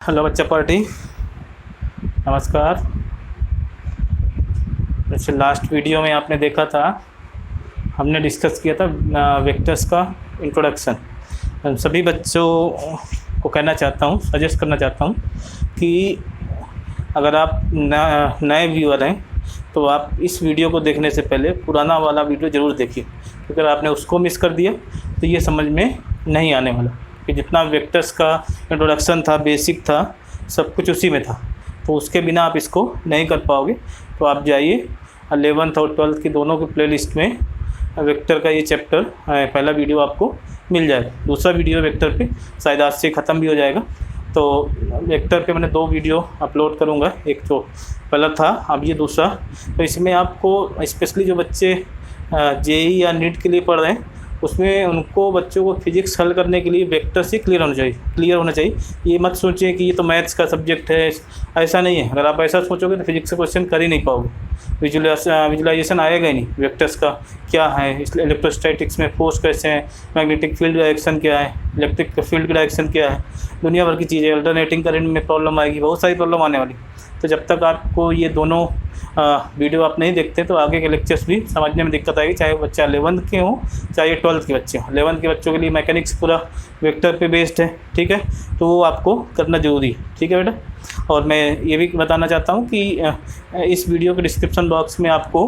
Hello बच्चा party, नमस्कार। वैसे लास्ट वीडियो में आपने देखा था, हमने डिस्कस किया था वेक्टर्स का इंट्रोडक्शन। हम सभी बच्चों को कहना चाहता हूँ, सजेस्ट करना चाहता हूँ कि अगर आप नए व्यूअर हैं तो आप इस वीडियो को देखने से पहले पुराना वाला वीडियो ज़रूर देखिए, क्योंकि अगर आपने उसको मिस कर दिया तो ये समझ में नहीं आने वाला कि जितना वेक्टर्स का इंट्रोडक्शन था, बेसिक था, सब कुछ उसी में था। तो उसके बिना आप इसको नहीं कर पाओगे। तो आप जाइए 11th और 12th की दोनों की प्लेलिस्ट में वेक्टर का ये चैप्टर पहला वीडियो आपको मिल जाएगा। दूसरा वीडियो वेक्टर पे शायद आज से ख़त्म भी हो जाएगा। तो वेक्टर पे मैंने 2 वीडियो अपलोड करूँगा, एक तो पहला था, अब ये दूसरा। तो इसमें आपको स्पेशली जो बच्चे जेई या नीट के लिए पढ़ रहे हैं, उसमें उनको बच्चों को फिजिक्स हल करने के लिए वेक्टर से क्लियर होना चाहिए। ये मत सोचिए कि ये तो मैथ्स का सब्जेक्ट है, ऐसा नहीं है। अगर आप ऐसा सोचोगे तो फिजिक्स से क्वेश्चन कर ही नहीं पाओगे, विजुलाइजेशन आएगा ही नहीं। वेक्टर्स का क्या है, इलेक्ट्रोस्टैटिक्स में फोर्स कैसे हैं, मैग्नेटिक फील्ड डायरेक्शन क्या है, इलेक्ट्रिक फील्ड की डायरेक्शन क्या है, दुनिया भर की चीज़ें। अल्टरनेटिंग करंट में प्रॉब्लम आएगी, बहुत सारी प्रॉब्लम आने वाली। तो जब तक आपको ये दोनों वीडियो आप नहीं देखते तो आगे के लेक्चर्स भी समझने में दिक्कत आएगी, चाहे बच्चा 11th के हों चाहे 12th के बच्चे हों। 11th के बच्चों के लिए मैकेनिक्स पूरा वेक्टर पे बेस्ड है, ठीक है, तो वो आपको करना ज़रूरी है, ठीक है बेटा। और मैं ये भी बताना चाहता हूँ कि इस वीडियो के डिस्क्रिप्शन बॉक्स में आपको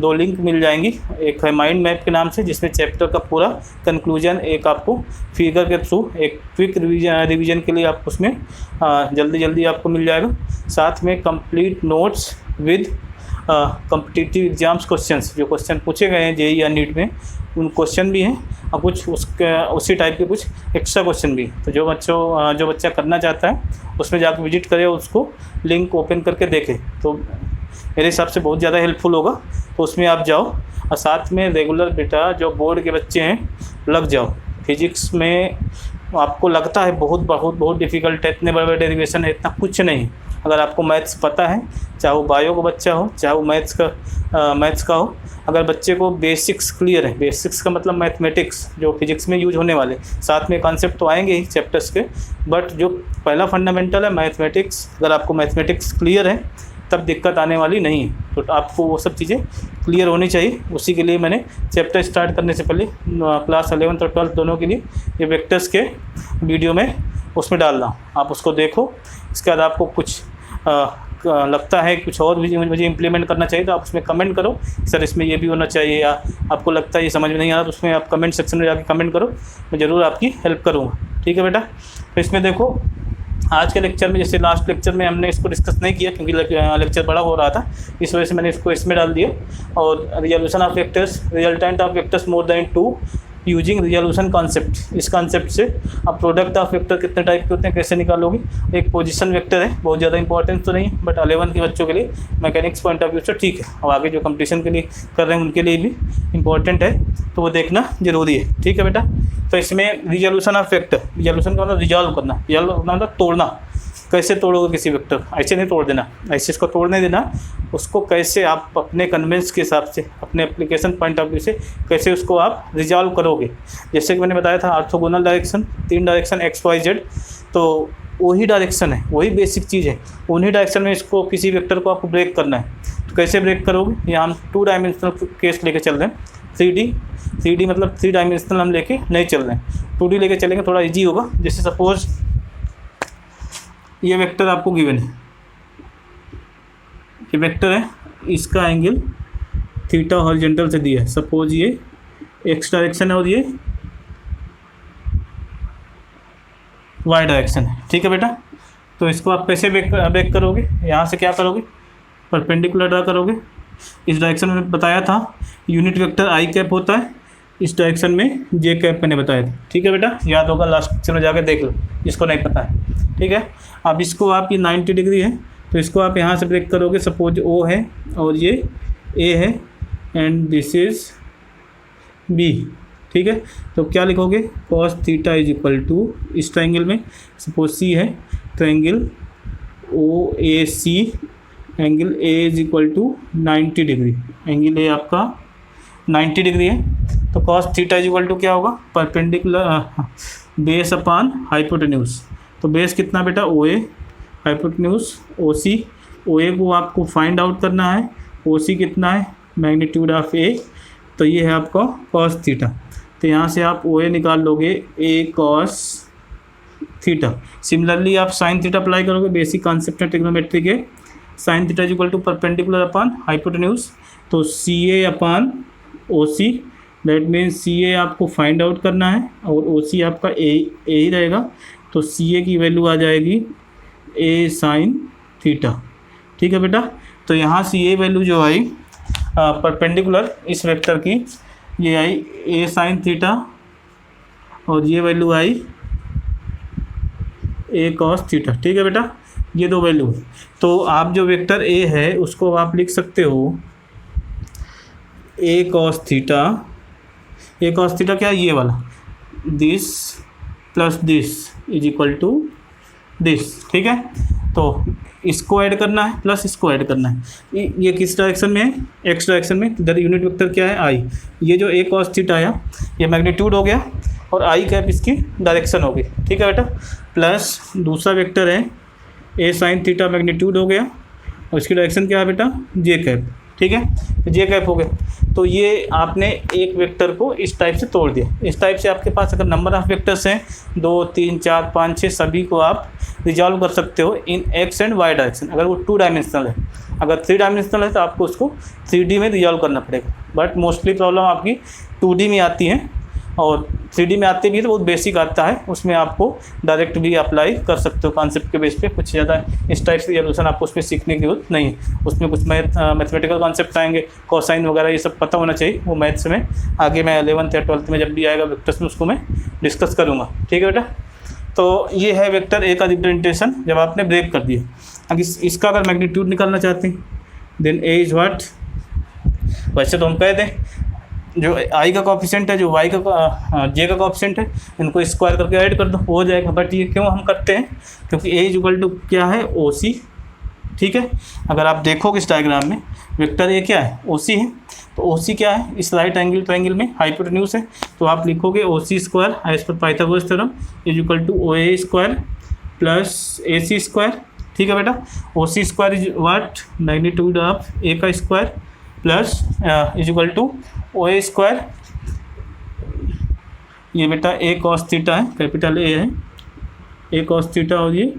2 लिंक मिल जाएंगी। एक है माइंड मैप के नाम से, जिसमें चैप्टर का पूरा कंक्लूजन एक आपको फिगर के थ्रू एक क्विक रिवीजन के लिए आपको उसमें जल्दी आपको मिल जाएगा। साथ में complete notes with competitive exams questions, जो क्वेश्चन पूछे गए हैं जेई या नीट में, उन क्वेश्चन भी हैं और कुछ उसी टाइप के कुछ एक्स्ट्रा क्वेश्चन भी। तो जो बच्चा करना चाहता है उसमें जाकर विजिट करे, उसको लिंक ओपन करके देखे, तो मेरे हिसाब से बहुत ज़्यादा हेल्पफुल होगा। तो उसमें आप जाओ और साथ में रेगुलर बेटा जो बोर्ड के बच्चे हैं लग जाओ। फिजिक्स में आपको लगता है बहुत डिफ़िकल्ट है, इतने बड़े डेरिवेशन है, इतना कुछ नहीं। अगर आपको मैथ्स पता है, चाहे वो बायो का बच्चा हो चाहे वो मैथ्स का हो, अगर बच्चे को बेसिक्स क्लियर है, बेसिक्स का मतलब मैथमेटिक्स जो फिजिक्स में यूज होने वाले, साथ में कॉन्सेप्ट तो आएंगे ही चैप्टर्स के, बट जो पहला फंडामेंटल है मैथमेटिक्स, अगर आपको मैथमेटिक्स क्लियर है तब दिक्कत आने वाली नहीं है। तो आपको वो सब चीज़ें क्लियर होनी चाहिए। उसी के लिए मैंने चैप्टर स्टार्ट करने से पहले क्लास 11th और 12th दोनों के लिए ये वेक्टर्स के वीडियो में उसमें डाल रहा हूँ, आप उसको देखो। इसके बाद आपको कुछ लगता है कुछ और भी मुझे इम्प्लीमेंट करना चाहिए तो आप उसमें कमेंट करो, सर इसमें ये भी होना चाहिए, या आपको लगता है ये समझ में नहीं आ रहा तो उसमें आप कमेंट सेक्शन में जाके कमेंट करो, मैं ज़रूर आपकी हेल्प करूँगा, ठीक है बेटा। तो इसमें देखो आज के लेक्चर में, जैसे लास्ट लेक्चर में हमने इसको डिस्कस नहीं किया क्योंकि लेक्चर बड़ा हो रहा था, इस वजह से मैंने इसको इसमें डाल दिया। और resolution of vectors, resultant of vectors more than 2 using resolution concept. इस कॉन्सेप्ट से आप प्रोडक्ट ऑफ वेक्टर कितने टाइप के होते हैं कैसे निकालोगे। एक पोजीशन वेक्टर है, बहुत ज़्यादा इंपॉर्टेंट तो नहीं, बट 11 के बच्चों के लिए मैकेनिक्स पॉइंट ऑफ व्यू से ठीक है, और आगे जो कंपटीशन के लिए कर रहे हैं उनके लिए भी इंपॉर्टेंट है, तो वो देखना जरूरी है, ठीक है बेटा। तो इसमें रिजोल्यूशन ऑफ वेक्टर, रिजोल्यूशन का मतलब रिजॉल्व करना, रिजॉल्व करना मतलब तोड़ना। कैसे तोड़ोगे किसी वेक्टर, ऐसे नहीं तोड़ देना, ऐसे इसको तोड़ नहीं देना, उसको कैसे आप अपने कन्वेंस के हिसाब से, अपने एप्लीकेशन पॉइंट ऑफ व्यू से कैसे उसको आप रिजॉल्व करोगे। जैसे कि मैंने बताया था orthogonal direction, 3 direction X Y Z, तो वही डायरेक्शन है, वही बेसिक चीज़ है, उन्हीं डायरेक्शन में इसको किसी वेक्टर को आपको ब्रेक करना है। तो कैसे ब्रेक करोगे, यहाँ हम 2 डायमेंशनल केस लेके चल रहे हैं, 3D मतलब 3 डायमेंशनल हम लेके नहीं चल रहे हैं, 2D लेके चलेंगे, थोड़ा ईजी होगा। जैसे सपोज ये वेक्टर आपको गिवन है, ये वेक्टर है, इसका एंगल थीटा हॉरिजॉन्टल से दिया है। सपोज ये एक्स डायरेक्शन है और ये वाई डायरेक्शन है, ठीक है बेटा। तो इसको आप कैसे ब्रेक करोगे, यहाँ से क्या करोगे, परपेंडिकुलर ड्रा करोगे। इस डायरेक्शन में बताया था यूनिट वेक्टर आई कैप होता है, इस डायरेक्शन में जे कैप मैंने बताया था, ठीक है बेटा, याद होगा, लास्ट लेक्चर में जाकर देख लो जिसको नहीं पता है, ठीक है। अब इसको आप, ये 90 डिग्री है तो इसको आप यहाँ से ब्रेक करोगे। सपोज ओ है और ये ए है एंड दिस इज बी, ठीक है। तो क्या लिखोगे, cos theta is equal to, इस ट्राइंगल में सपोज सी है, triangle O A C, angle A is equal to 90 degree, angle A आपका 90 डिग्री है। तो cos theta is equal to क्या होगा, परपेंडिकुलर बेस अपॉन हाइपोटेन्यूज, तो बेस कितना बेटा ओ ए, हाइपोटेन्यूज ओ सी, ओ ए को आपको फाइंड आउट करना है, ओ सी कितना है मैग्नीट्यूड ऑफ ए, तो ये है आपका कॉस थीटा। तो यहाँ से आप ओ ए निकाल लोगे ए कॉस थीटा। सिमिलरली आप साइन थीटा अप्लाई करोगे, बेसिक कॉन्सेप्ट है ट्रिग्नोमेट्री के, sine theta is equal to perpendicular upon hypotenuse, तो C A upon O C, that means C A आपको फाइंड आउट करना है और ओ सी आपका ए ही रहेगा, तो सी ए की वैल्यू आ जाएगी ए साइन थीटा। ठीक है बेटा, तो यहाँ सी ए वैल्यू जो आई परपेंडिकुलर इस वेक्टर की, ये आई ए साइन थीटा और ये वैल्यू आई ए कॉस थीटा। ठीक है बेटा, ये दो वैल्यू है। तो आप जो वेक्टर ए है उसको आप लिख सकते हो A cos theta, A cos theta क्या है ये वाला, this plus this is equal to this. ठीक है, तो इसको ऐड करना है प्लस इसको ऐड करना है। ये किस डायरेक्शन में है, एक्स डायरेक्शन में, इधर यूनिट वेक्टर क्या है आई। ये जो ए कॉस थीटा आया ये मैग्नीट्यूड हो गया और आई कैप इसकी डायरेक्शन हो गई। ठीक है बेटा, प्लस दूसरा वेक्टर है ए साइन थीटा, मैग्नीट्यूड हो गया और इसकी डायरेक्शन क्या है बेटा जे कैप। ठीक है, तो जे कैप हो गया। तो ये आपने एक वेक्टर को इस टाइप से तोड़ दिया। इस टाइप से आपके पास अगर नंबर ऑफ़ वेक्टर्स हैं 2 3 4 5 6 सभी को आप रिजॉल्व कर सकते हो इन एक्स एंड वाई डायरेक्शन। अगर वो 2 डायमेंशनल है, अगर 3 डायमेंशनल है तो आपको उसको 3D में रिजॉल्व करना पड़ेगा, बट मोस्टली प्रॉब्लम आपकी 2D में आती है और 3D में आती भी है तो बहुत बेसिक आता है, उसमें आपको डायरेक्ट भी अप्लाई कर सकते हो कॉन्सेप्ट के बेस पे। कुछ ज़्यादा इस टाइप से रिजोल्यूशन आपको उसमें सीखने की जरूरत नहीं है, उसमें कुछ मैथमेटिकल कॉन्सेप्ट आएंगे, कोसाइन वगैरह ये सब पता होना चाहिए, वो मैथ्स में आगे मैं 11th या 12th में जब भी आएगा वेक्टर्स में उसको मैं डिस्कस करूँगा। ठीक है बेटा, तो ये है वेक्टर ए का रिप्रेजेंटेशन जब आपने ब्रेक कर दिया। अब इसका अगर मैग्नीट्यूड निकालना चाहते हैं देन ए इज़ व्हाट, वैसे तो हम कह दें जो आई का कोफिशिएंट है, जो वाई का जे का कोफिशिएंट है, इनको स्क्वायर करके ऐड कर दो हो जाएगा। बट ये क्यों हम करते हैं, क्योंकि ए इज इक्वल टू क्या है ओ सी। ठीक है, अगर आप देखोगे इस डायग्राम में वेक्टर ए क्या है ओ सी है, तो ओ सी क्या है इस राइट एंगल ट्रायंगल में हाइपोटेन्यूज है, तो आप लिखोगे O C square as per Pythagoras theorem is equal to O A square plus A C square. ठीक है बेटा, O C square is what magnitude of A का square plus is equal to O A square, ये बेटा A cos theta है, capital A है A cos theta और ये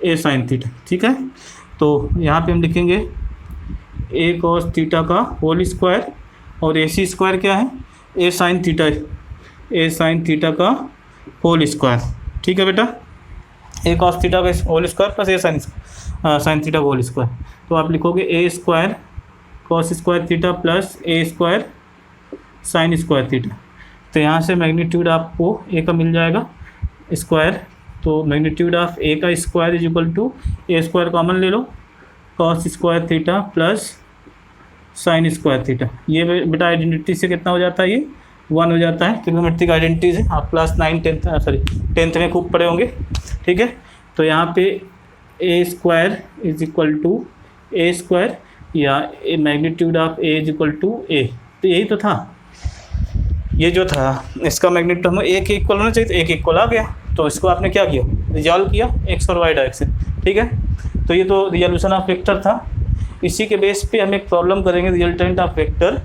ए साइन थीटा। ठीक है, तो यहाँ पे हम लिखेंगे ए कॉस थीटा का होल स्क्वायर और ए सी स्क्वायर क्या है A sine theta, A sine theta का होल स्क्वायर। ठीक है बेटा, ए कॉस थीटा का whole square plus A sine theta का होल स्क्वायर, तो आप लिखोगे A square cos square theta plus A square sine square theta. तो यहाँ से मैग्नीट्यूड आपको ए का मिल जाएगा स्क्वायर, तो मैग्नीट्यूड ऑफ ए का square is equal to A square common ले लो cos square theta plus sine square theta. ये बेटा आइडेंटिटी से कितना हो जाता है, ये 1 हो जाता है। ट्रिग्नोमेट्रिक आइडेंटिटी से आप क्लास 10th में खूब पढ़े होंगे। ठीक है, तो यहाँ पे A square is equal to A square या A magnitude of A is equal to A, तो यही तो था, ये जो था इसका मैग्नीट्यूड हमें ए के इक्वल होना चाहिए, तो ए के इक्वल आ गया, तो इसको आपने क्या किया रिजॉल्व किया एक्स और वाई डायरेक्शन। ठीक है, तो ये तो रिजोल्यूशन ऑफ वेक्टर था। इसी के बेस पे हम एक प्रॉब्लम करेंगे resultant of vector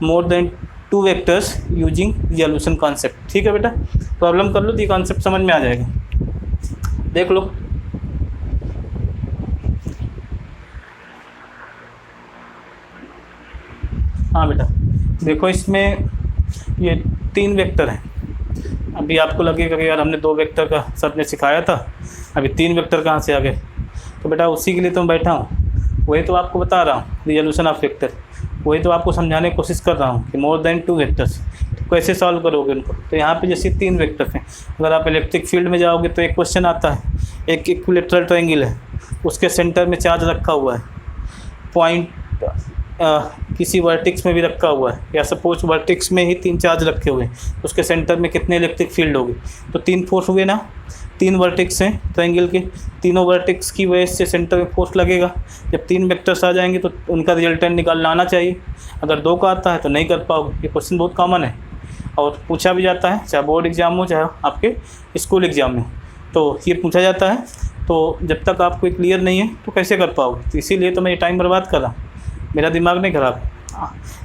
more than 2 vectors using resolution concept. ठीक है बेटा, प्रॉब्लम कर लो तो ये कॉन्सेप्ट समझ में आ जाएगा, देख लो। हाँ बेटा देखो, इसमें ये 3 वेक्टर हैं। अभी आपको लगेगा कि यार हमने 2 वेक्टर का सर ने सिखाया था, अभी 3 वेक्टर कहाँ से आ गए, तो बेटा उसी के लिए तो मैं बैठा हूँ, वही तो आपको बता रहा हूँ रिजोल्यूशन ऑफ वेक्टर, वही तो आपको समझाने की कोशिश कर रहा हूँ कि मोर देन 2 वेक्टर्स तो कैसे सॉल्व करोगे उनको। तो यहाँ पे जैसे 3 वेक्टर्स हैं, अगर आप इलेक्ट्रिक फील्ड में जाओगे तो एक क्वेश्चन आता है, एक इक्विलेटरल ट्रायंगल है, उसके सेंटर में चार्ज रखा हुआ है, पॉइंट किसी वर्टिक्स में भी रखा हुआ है, या सपोज वर्टिक्स में ही 3 चार्ज रखे हुए हैं, उसके सेंटर में कितने इलेक्ट्रिक फील्ड होगी, तो 3 फोर्स हुए ना, 3 वर्टिक्स हैं ट्रायंगल के, तीनों वर्टिक्स की वजह से सेंटर में फोर्स लगेगा। जब 3 वेक्टर्स आ जाएंगे तो उनका रिजल्टेंट निकालना आना चाहिए, अगर 2 का आता है तो नहीं कर पाओगे। ये क्वेश्चन बहुत कॉमन है और पूछा भी जाता है, चाहे बोर्ड एग्जाम हो चाहे आपके स्कूल एग्जाम में। तो ये पूछा जाता है। तो जब तक आपको क्लियर नहीं है तो कैसे कर पाओगे, तो इसीलिए तो मैं ये टाइम बर्बाद कर रहा हूँ, मेरा दिमाग नहीं ख़राब है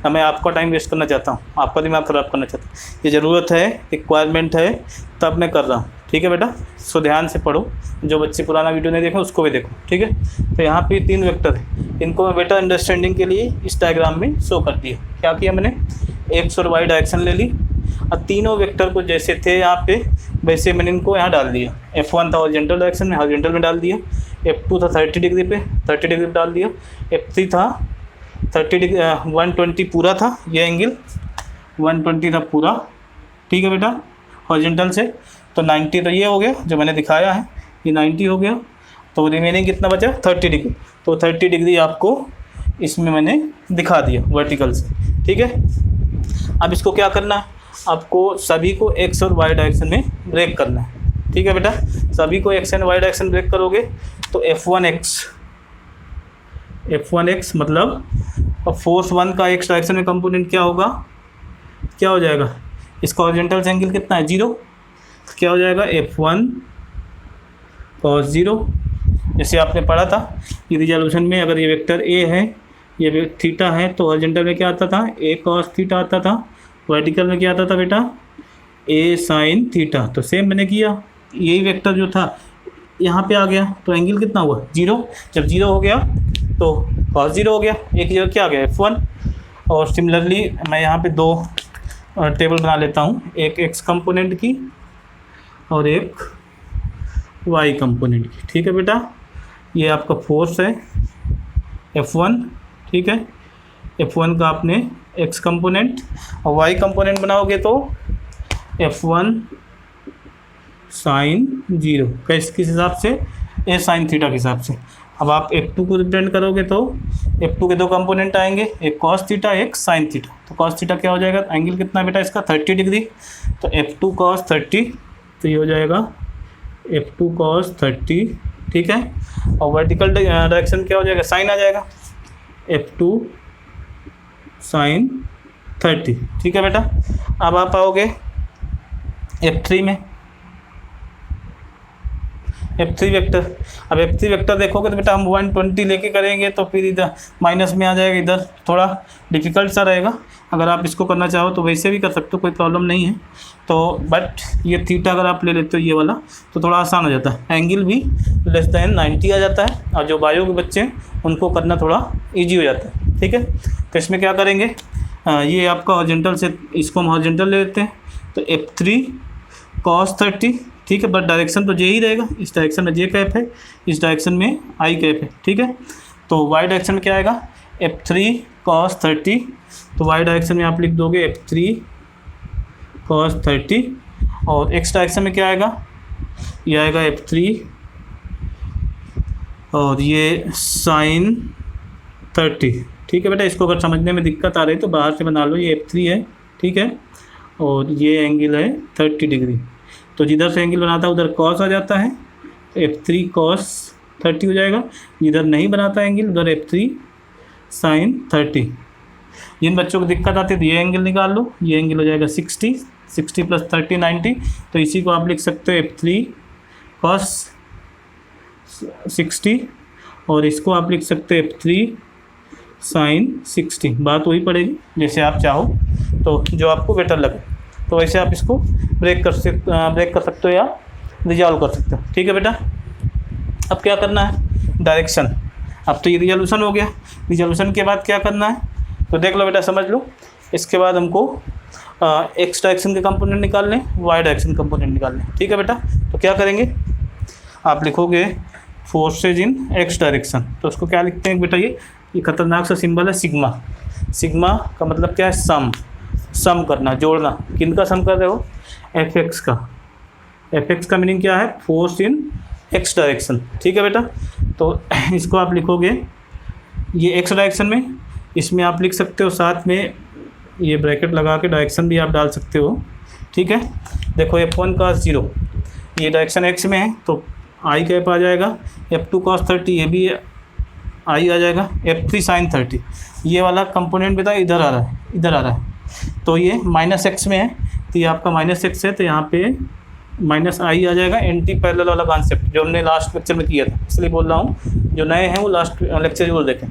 ना, मैं आपका टाइम वेस्ट करना चाहता हूँ, आपका दिमाग ख़राब करना चाहता हूँ। ये ज़रूरत है, रिक्वायरमेंट है, तब मैं कर रहा हूँ। ठीक है बेटा, सो ध्यान से पढ़ो, जो बच्चे पुराना वीडियो नहीं देखें उसको भी देखो। ठीक है, तो यहाँ पे 3 वेक्टर है, इनको मैं बेटा अंडरस्टैंडिंग के लिए इस डायग्राम में शो कर दिया। क्या किया मैंने, एक्स और वाई डायरेक्शन ले ली और तीनों वेक्टर को जैसे थे यहाँ पे वैसे मैंने इनको यहाँ डाल दिया। F1 था हॉरिजॉन्टल डायरेक्शन में, हॉरिजॉन्टल में डाल दिया। F2 था 30 डिग्री पे, 30 डिग्री पे डाल दिया। F3 था 30 डिग्री 120 पूरा था, ये एंगल 120 था पूरा। ठीक है बेटा, हॉरिजॉन्टल से तो 90 तो ये हो गया जो मैंने दिखाया है, ये 90 हो गया। तो रिमेनिंग कितना बचा, 30 डिग्री। तो 30 डिग्री आपको इसमें मैंने दिखा दिया वर्टिकल से। ठीक है, अब इसको क्या करना है, आपको सभी को एक्स और वाई डायरेक्शन में ब्रेक करना है। ठीक है बेटा, सभी को X and Y direction break करोगे तो F1x मतलब फोर्स 1 का एक्स डायरेक्शन में कंपोनेंट क्या होगा, क्या हो जाएगा, इसका हॉरिजॉन्टल एंगल कितना है, 0। क्या हो जाएगा, F1 cos 0। जैसे आपने पढ़ा था कि रिजोल्यूशन में अगर ये वेक्टर ए है, ये थीटा है, तो हॉरिजॉन्टल में क्या आता था, a cos थीटा आता था, वर्टिकल में क्या आता था बेटा, a sin थीटा। तो सेम मैंने किया, यही वेक्टर जो था यहाँ पे आ गया, तो एंगल कितना हुआ, 0। जब 0 हो गया तो cos 0 हो गया, एक जगह क्या आ गया, F1। और सिमिलरली मैं यहाँ पे 2 टेबल बना लेता हूँ, एक x कंपोनेंट की और एक y कंपोनेंट की। ठीक है बेटा, ये आपका फोर्स है F1। ठीक है, F1 का आपने x कंपोनेंट और y कंपोनेंट बनाओगे तो F1 sin 0 किस हिसाब से, a sin थीटा के हिसाब से। अब आप F2 को रिप्रेजेंट करोगे तो F2 के 2 कंपोनेंट आएंगे, एक cos थीटा एक sin थीटा। तो cos थीटा क्या हो जाएगा, एंगल कितना बेटा इसका, 30 डिग्री। तो F2 cos 30, तो ये हो जाएगा F2 cos 30। ठीक है, और वर्टिकल डायरेक्शन क्या हो जाएगा, साइन आ जाएगा, F2 sin 30। ठीक है बेटा, अब आप आओगे F3 में, F3 वेक्टर। अब F3 वेक्टर देखोगे तो बेटा हम 120 लेके करेंगे तो फिर इधर माइनस में आ जाएगा, इधर थोड़ा डिफ़िकल्ट सा रहेगा। अगर आप इसको करना चाहो तो वैसे भी कर सकते हो, कोई प्रॉब्लम नहीं है। तो बट ये थीटा अगर आप ले लेते हो ये वाला तो थोड़ा आसान हो जाता है, एंगल भी लेस देन 90 आ जाता है, और जो बायो के बच्चे हैं उनको करना थोड़ा ईजी हो जाता है। ठीक है, तो इसमें क्या करेंगे, ये आपका हॉरिजॉन्टल से इसको हम हॉरिजॉन्टल ले लेते हैं, तो F3 cos 30। ठीक है, बट डायरेक्शन तो जे ही रहेगा, इस डायरेक्शन में जे कैप है, इस डायरेक्शन में आई कैप है। ठीक है, तो वाई डायरेक्शन में क्या आएगा, F3 cos 30। तो वाई डायरेक्शन में आप लिख दोगे F3 cos 30, और एक्स डायरेक्शन में क्या आएगा, ये आएगा F3 और ये sin 30। ठीक है बेटा, इसको अगर समझने में दिक्कत आ रही है तो बाहर से बना लो, ये F3 है। ठीक है, और ये एंगल है 30 डिग्री, तो जिधर से एंगल बनाता है उधर cos आ जाता है, F3 cos 30 हो जाएगा। जिधर नहीं बनाता एंगल उधर F3 sin 30। जिन बच्चों को दिक्कत आती है तो ये एंगल निकाल लो, ये एंगल हो जाएगा 60, 60 + 30 90। तो इसी को आप लिख सकते हो F3 cos 60, और इसको आप लिख सकते हो F3 sin 60। बात वही पड़ेगी जैसे आप चाहो, तो जो आपको बेटर लगे तो वैसे आप इसको ब्रेक कर सकते हो या रिजॉल्व कर सकते हो। ठीक है बेटा, अब क्या करना है, डायरेक्शन। अब तो ये रिजोल्यूशन हो गया, रिजोल्यूशन के बाद क्या करना है तो देख लो बेटा, समझ लो। इसके बाद हमको एक्स डायरेक्शन के कंपोनेंट निकालने, वाई डायरेक्शन कंपोनेंट निकालने। ठीक है बेटा, तो क्या करेंगे, आप लिखोगे फोर्सेज इन एक्स डायरेक्शन। तो उसको क्या लिखते हैं बेटा, ये खतरनाक सा सिंबल है सिग्मा। सिग्मा का मतलब क्या है, सम करना, जोड़ना। किन का सम कर रहे हो, Fx का। Fx का मीनिंग क्या है, फोर्स इन एक्स डायरेक्शन। ठीक है बेटा, तो इसको आप लिखोगे ये एक्स डायरेक्शन में, इसमें आप लिख सकते हो साथ में ये ब्रैकेट लगा के डायरेक्शन भी आप डाल सकते हो। ठीक है, देखो F1 cos 0 ये डायरेक्शन एक्स में है तो आई कैप आ जाएगा, F2 cos 30 ये भी आई आ जाएगा, F3 sin 30 ये वाला कंपोनेंट बेटा इधर आ रहा है, तो ये -x में है तो ये आपका -x है, तो यहाँ पे माइनस आई आ जाएगा, एंटी पैरेलल वाला कॉन्सेप्ट जो हमने लास्ट लेक्चर में किया था, इसलिए बोल रहा हूँ जो नए हैं वो लास्ट लेक्चर जरूर देखें।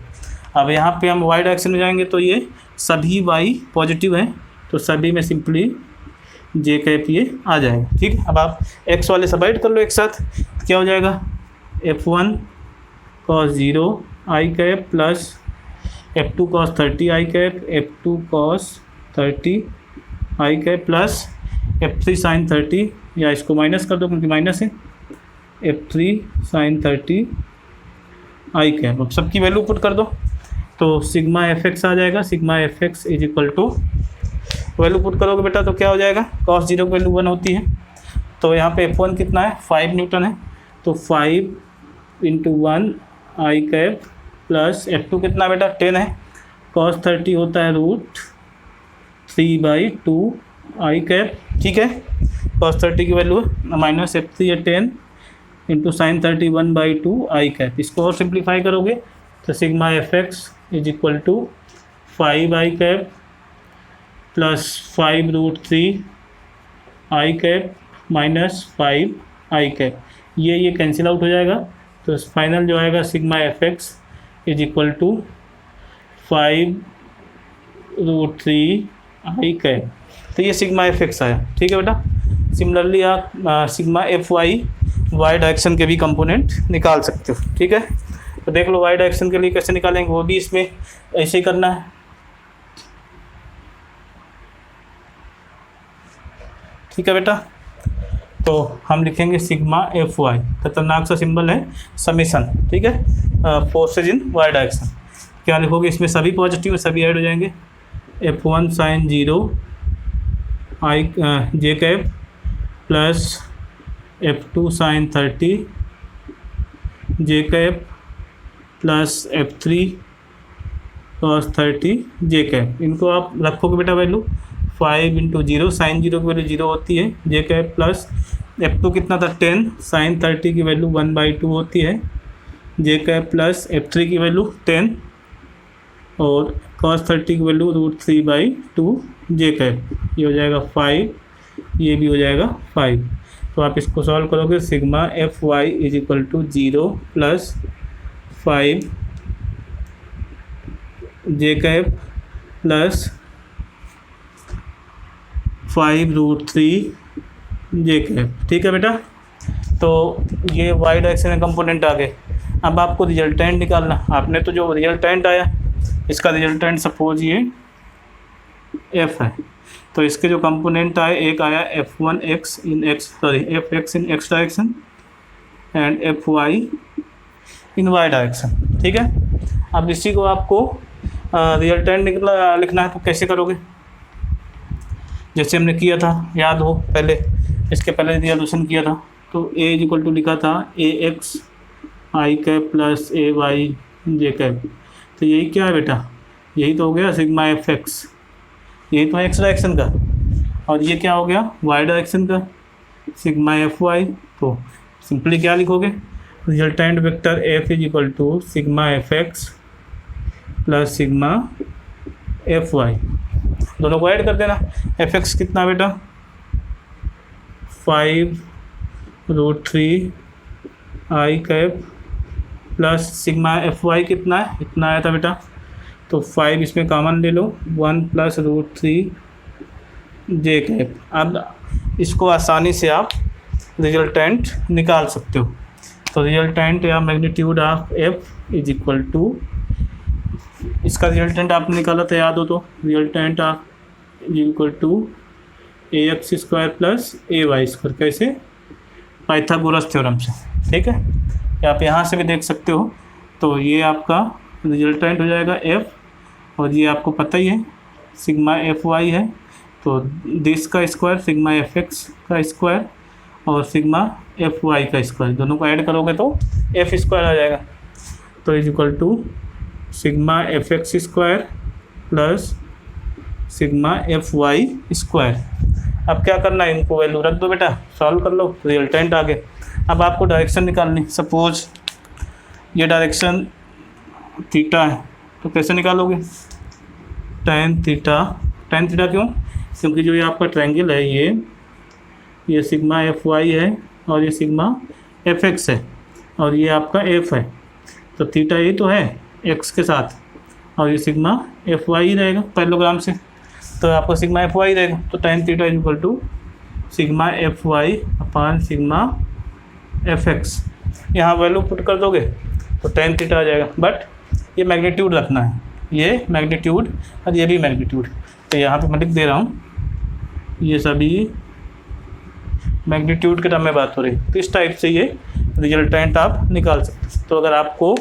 अब यहाँ पे हम वाई डायरेक्शन में जाएंगे तो ये सभी वाई पॉजिटिव हैं, तो सभी में सिंपली जे कैप ये आ जाएगा। ठीक है, अब आप एक्स वाले सबराइट कर लो एक साथ, क्या हो जाएगा F1 cos 0 आई कैप प्लस F2 cos 30 आई कैप, F2 cos 30 आई कैप प्लस F3 sin 30, या इसको माइनस कर दो क्योंकि माइनस है, F3 sin 30 आई कैप। अब सबकी वैल्यू पुट कर दो तो सिग्मा एफ एक्स आ जाएगा, sigma F X is equal to, value put करोगे बेटा तो क्या हो जाएगा, cos 0 की वैल्यू 1 होती है, तो यहाँ पे F1 कितना है 5 न्यूटन है, तो 5 × 1 आई कैप प्लस F2 कितना बेटा 10 है, cos 30 होता है √3/2 आई कैप। ठीक है, cos 30 की वैल्यू माइनस F3 है 10 × sin 30 1/2 आई कैप। इसको और सिंप्लीफाई करोगे तो sigma F X is equal to 5 I cap plus 5√3 I cap minus 5 I cap, ये कैंसिल आउट हो जाएगा, तो फाइनल जो आएगा sigma F X is equal to 5√3 I cap. तो ये सिग्मा एफ एक्स आया। ठीक है बेटा, सिमिलरली आप सिग्मा एफ वाई डायरेक्शन के भी कंपोनेंट निकाल सकते हो। ठीक है, तो देख लो वाई डायरेक्शन के लिए कैसे निकालेंगे, वो भी इसमें ऐसे ही करना है। ठीक है बेटा, तो हम लिखेंगे सिग्मा एफ वाई, खतरनाक सा सिंबल है समेशन। ठीक है, फोर्सेज इन वाई डायरेक्शन, क्या लिखोगे इसमें सभी पॉजिटिव सभी ऐड हो जाएंगे, F1 sin 0 आई जे कैप प्लस F2 sin 30 जे कैप प्लस F3 cos 30 जे कैप। इनको आप रखोगे बेटा वैल्यू 5 × 0, sin 0 की वैल्यू 0 होती है, जे कैप प्लस F2 कितना था 10, sin 30 की वैल्यू 1/2 होती है, जे कैप प्लस F3 की वैल्यू 10 और cos 30 की वैल्यू √3/2 जे कैप। ये हो जाएगा 5, ये भी हो जाएगा 5। तो आप इसको सॉल्व करोगे sigma F Y is equal to 0 plus 5 J cap plus 5√3 J cap. ठीक है बेटा, तो ये वाई डायरेक्शन में कंपोनेंट आ गए। अब आपको रिजल्टेंट निकालना, आपने तो जो रिजल्टेंट आया इसका रिजल्टेंट सपोज ये एफ है, तो इसके जो कंपोनेंट आए, एक आया F1x in Fx in x direction and Fy in y direction. ठीक है, अब इसी को आपको रिजल्टेंट लिखना है, तो कैसे करोगे, जैसे हमने किया था याद हो पहले, इसके पहले रिजोल्यूशन किया था, तो a इज इक्वल टू लिखा था ax आई कैप प्लस ay जे कैप। तो यही क्या है बेटा, यही तो हो गया सिग्मा एफ एक्स, यही तो है एक्स डायरेक्शन का, और ये क्या हो गया वाई डायरेक्शन का सिग्मा एफ वाई। तो सिंपली क्या लिखोगे, resultant vector F is equal to sigma F X plus sigma F Y, दोनों को ऐड कर देना। एफ एक्स कितना बेटा 5√3 I cap plus sigma F Y कितना है, इतना आया था बेटा, तो 5 इसमें कॉमन ले लो, 1 + √3 जे कैप। अब इसको आसानी से आप रिजल्टेंट निकाल सकते हो। तो रिजल्टेंट या magnitude of F is equal to, इसका रिजल्टेंट आपने निकाला था याद हो तो, resultant of is equal to ax² plus ay², कैसे पाइथागोरस थ्योरम से। ठीक है, आप यहाँ से भी देख सकते हो। तो ये आपका रिजल्टेंट हो जाएगा f, और ये आपको पता ही है सिग्मा एफ वाई है, तो दिस का स्क्वायर सिग्मा एफ एक्स का स्क्वायर और सिग्मा एफ वाई का स्क्वायर, दोनों को ऐड करोगे तो f² आ जाएगा। तो is equal to sigma F X square plus sigma F Y square. अब क्या करना है, इनको वैल्यू रख दो बेटा, सॉल्व कर लो, रिजल्टेंट आ गए। अब आपको डायरेक्शन निकालनी, सपोज ये डायरेक्शन थीटा है, तो कैसे निकालोगे, tan थीटा क्यों, क्योंकि जो ये आपका ट्रायंगल है ये सिग्मा एफ वाई है और ये सिग्मा एफ एक्स है और ये आपका एफ है। तो थीटा ए तो है एक्स के साथ और ये सिग्मा एफ वाई रहेगा पैरेललोग्राम से, तो आपका सिग्मा एफ वाई रहेगा। तो tan theta is equal to sigma F Y upon sigma F X. यहाँ वैल्यू पुट कर दोगे तो tan थीटा आ जाएगा, बट ये मैग्नीट्यूड रखना है, ये मैग्नीट्यूड और ये भी मैग्नीट्यूड। तो यहाँ पे मैं लिख दे रहा हूँ, ये सभी मैग्नीट्यूड के टर्म में बात हो रही है। तो इस टाइप से ये रिजल्टेंट आप निकाल सकते हैं। तो अगर आपको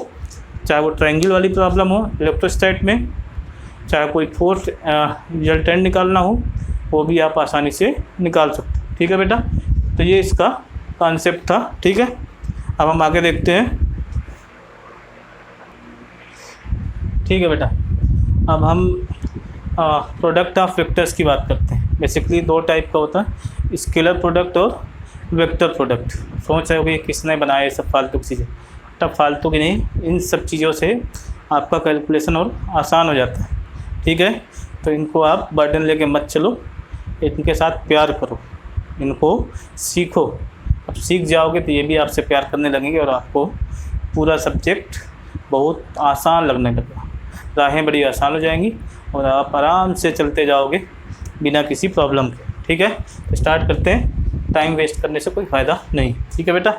चाहे वो ट्रायंगल वाली प्रॉब्लम हो इलेक्ट्रोस्टैट में, चाहे कोई फोर्स रिजल्टेंट निकालना हो, वो भी आप आसानी से निकाल सकते हैं। ठीक है बेटा, तो ये इसका कॉन्सेप्ट था। ठीक है, अब हम आगे देखते हैं। ठीक है बेटा, अब हम प्रोडक्ट ऑफ वेक्टर्स की बात करते हैं। बेसिकली दो टाइप का होता है, स्केलर प्रोडक्ट और वेक्टर प्रोडक्ट। सोच रहे हो कि किसने बनाया ये सब फालतू की चीज़ें? तब फालतू की नहीं, इन सब चीज़ों से आपका कैलकुलेशन और आसान हो जाता है। ठीक है, तो इनको आप बर्डन लेके मत चलो, इनके साथ प्यार करो, इनको सीखो। अब सीख जाओगे तो ये भी आपसे प्यार करने लगेंगे और आपको पूरा सब्जेक्ट बहुत आसान लगने लगेगा, राहें बड़ी आसान हो जाएंगी और आप आराम से चलते जाओगे बिना किसी प्रॉब्लम के। ठीक है, तो स्टार्ट करते हैं, टाइम वेस्ट करने से कोई फ़ायदा नहीं। ठीक है बेटा,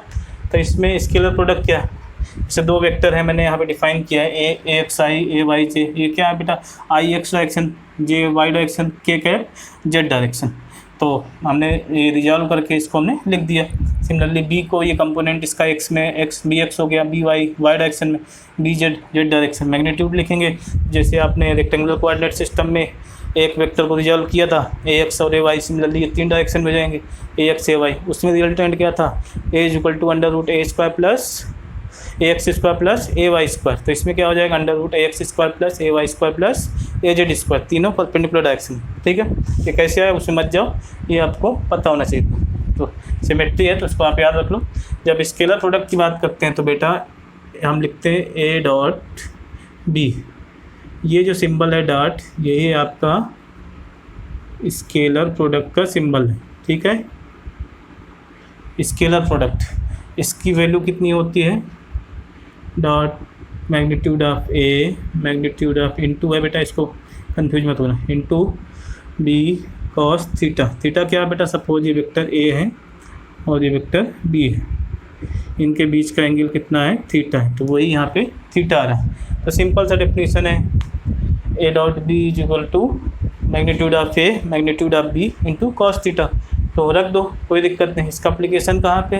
तो इसमें स्केलर प्रोडक्ट क्या है? जैसे दो वेक्टर है, मैंने यहाँ पे डिफाइन किया है, A X I A Y जे। ये क्या है बेटा? आई एक्स डायरेक्शन, जे वाई डायरेक्शन, के कैप जेड डायरेक्शन। तो हमने ये रिजॉल्व करके इसको हमने लिख दिया। सिमिलरली बी को, ये कंपोनेंट इसका एक्स में एक्स बी एक्स हो गया, बी वाई वाई डायरेक्शन में, B Z Z direction. Magnitude लिखेंगे जैसे आपने रेक्टेंगुलर कोऑर्डिनेट सिस्टम में एक वेक्टर को रिजॉल्व किया था, ए एक्स और ए वाई। सिमिलरली ये तीन डायरेक्शन में जाएंगे, ए एक्स ए वाई। उसमें रिजल्टेंट क्या था? A is equal to under root A square plus A X square plus A Y square. तो इसमें क्या हो जाएगा? Under root A X square plus A Y square plus A Z square, तीनों perpendicular direction. ठीक है, ये कैसे आया उसमें मत जाओ, ये आपको पता होना चाहिए। तो सिमेट्री है तो उसको आप याद रख लो। जब स्केलर प्रोडक्ट की बात करते हैं तो बेटा हम लिखते हैं ए डॉट बी। ये जो सिंबल है डॉट, यही आपका स्केलर प्रोडक्ट का सिंबल है। ठीक है, स्केलर प्रोडक्ट, इसकी वैल्यू कितनी होती है? Dot magnitude of A magnitude of into है बेटा, इसको कंफ्यूज मत होना, into B cos theta. Theta क्या है बेटा? सपोज ये वेक्टर ए है और ये वेक्टर बी है, इनके बीच का एंगल कितना है? थीटा है, तो वही यहाँ पे थीटा आ रहा है। तो सिंपल सा डेफिनेशन है, A dot B is equal to magnitude of A magnitude of B into cos theta. तो रख दो, कोई दिक्कत नहीं। इसका एप्लीकेशन कहाँ पे?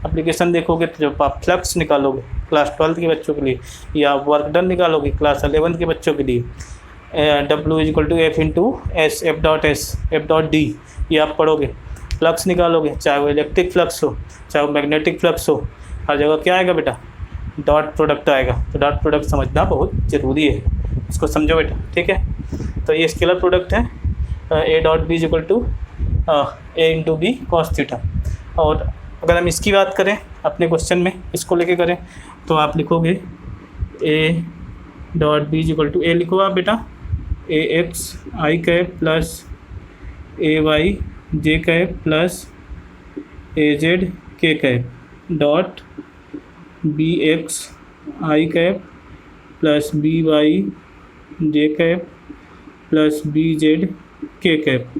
एप्लीकेशन देखोगे तो जब आप फ्लक्स निकालोगे क्लास 12 के बच्चों के लिए, या वर्क डन निकालोगे क्लास 11 के बच्चों के लिए, W is equal to F into S, F dot D, ये आप पढ़ोगे। फ्लक्स निकालोगे, चाहे वो इलेक्ट्रिक फ्लक्स हो चाहे वो मैग्नेटिक फ्लक्स हो, हर जगह क्या आएगा बेटा? डॉट प्रोडक्ट आएगा। तो डॉट प्रोडक्ट समझना बहुत ज़रूरी है, इसको समझो बेटा। ठीक है, तो ये स्केलर प्रोडक्ट है, A dot B is equal to A into B cos theta. और अगर हम इसकी बात करें अपने क्वेश्चन में, इसको लेके करें, तो आप लिखोगे A dot B is equal to, A लिखो आप बेटा, A X I cap plus A Y J cap plus A Z K cap dot B X I cap plus B Y J cap plus B Z K cap.